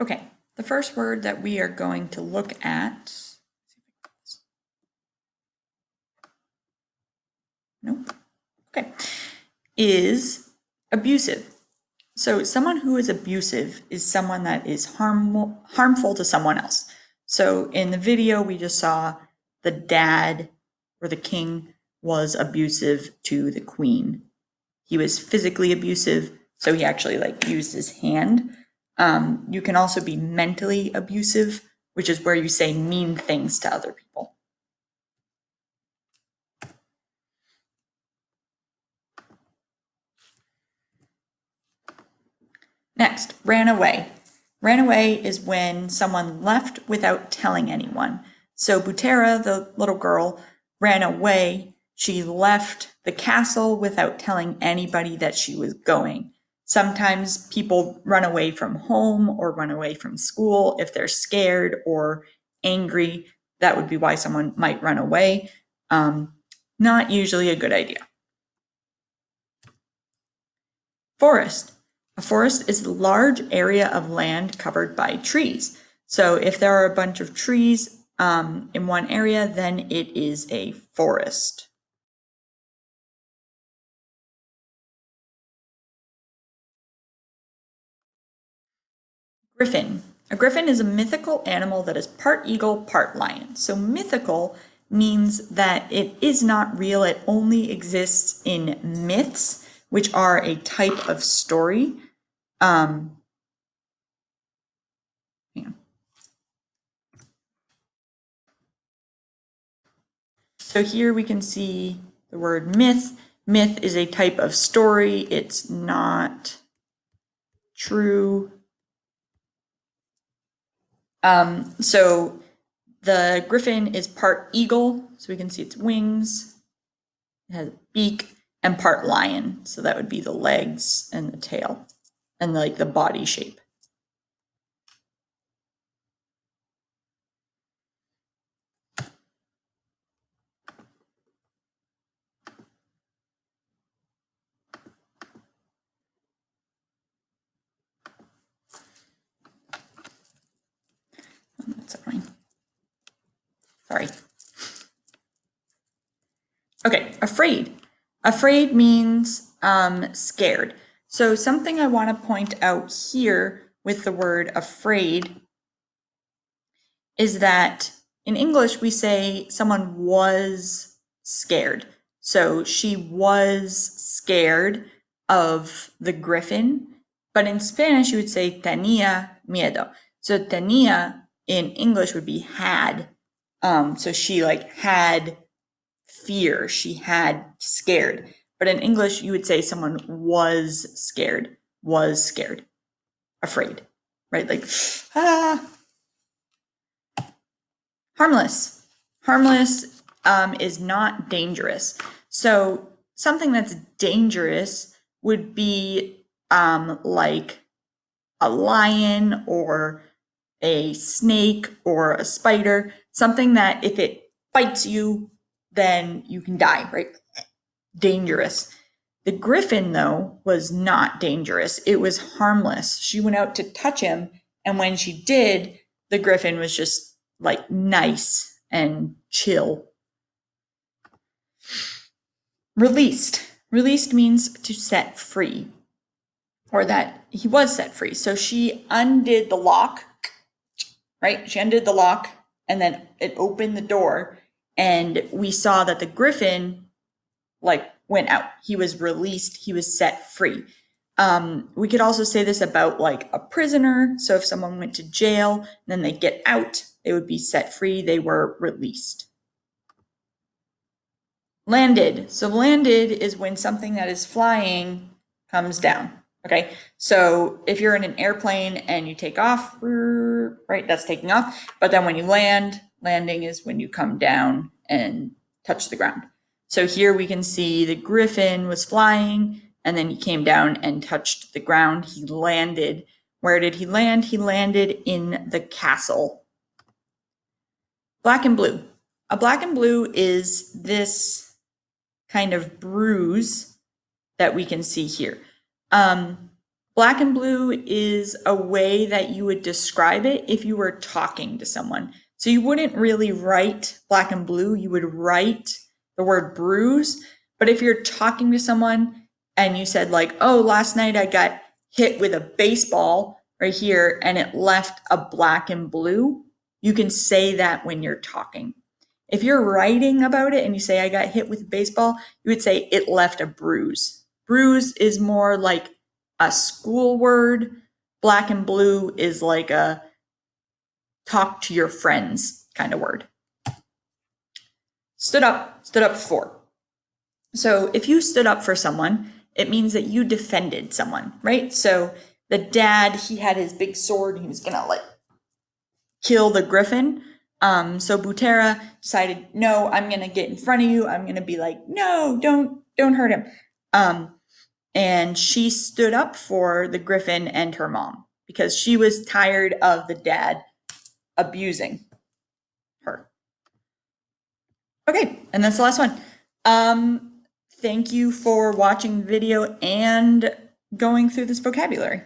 Okay, the first word that we are going to look at, nope, okay, is abusive. So someone who is abusive is someone that is harmful to someone else. So in the video, we just saw the dad or the king was abusive to the queen. He was physically abusive, so he actually used his hand. You can also be mentally abusive, which is where you say mean things to other people. Next, ran away. Ran away is when someone left without telling anyone. So Butera, the little girl, ran away. She left the castle without telling anybody that she was going. Sometimes people run away from home or run away from school if they're scared or angry. That would be why someone might run away. Not usually a good idea. Forest. A forest is a large area of land covered by trees. So if there are a bunch of trees in one area, then it is a forest. Griffin. A griffin is a mythical animal that is part eagle, part lion. So mythical means that it is not real. It only exists in myths, which are a type of story. So here we can see the word myth. Myth is a type of story. It's not true. So the griffin is part eagle, so we can see its wings. It has a beak, and part lion. So that would be the legs and the tail and the body shape. That's annoying. Sorry. Okay, afraid. Afraid means scared. So something I want to point out here with the word afraid is that in English we say someone was scared. So she was scared of the griffin, but in Spanish you would say tenía miedo. So tenía in English would be had. So she had fear, she had scared. But in English you would say someone was scared, afraid, right? Harmless. Harmless is not dangerous. So something that's dangerous would be like a lion or a snake or a spider, something that if it bites you, then you can die, right? Dangerous. The griffin, though, was not dangerous. It was harmless. She went out to touch him, and when she did, the griffin was just nice and chill. Released. Released means to set free, or that he was set free. So she undid the lock, right? She undid the lock, and then it opened the door, and we saw that the griffin went out. He was released. He was set free. We could also say this about a prisoner. So if someone went to jail and then they get out, they would be set free. They were released. Landed. So landed is when something that is flying comes down. Okay. So if you're in an airplane and you take off, right, that's taking off. But then when you land, landing is when you come down and touch the ground. So here we can see the griffin was flying and then he came down and touched the ground. He landed. Where did he land? He landed in the castle. Black and blue. A black and blue is this kind of bruise that we can see here. Black and blue is a way that you would describe it if you were talking to someone. So you wouldn't really write black and blue, you would write the word bruise. But if you're talking to someone and you said like, oh, last night I got hit with a baseball right here and it left a black and blue, you can say that when you're talking. If you're writing about it and you say, I got hit with a baseball, you would say it left a bruise. Bruise is more like a school word. Black and blue is like a talk to your friends kind of word. Stood up for. So if you stood up for someone, it means that you defended someone, right? So the dad, he had his big sword, he was gonna like kill the griffin. So Butera decided, no, I'm gonna get in front of you. I'm gonna be like, no, don't hurt him. And she stood up for the griffin and her mom because she was tired of the dad abusing her. Okay, and that's the last one. Thank you for watching the video and going through this vocabulary.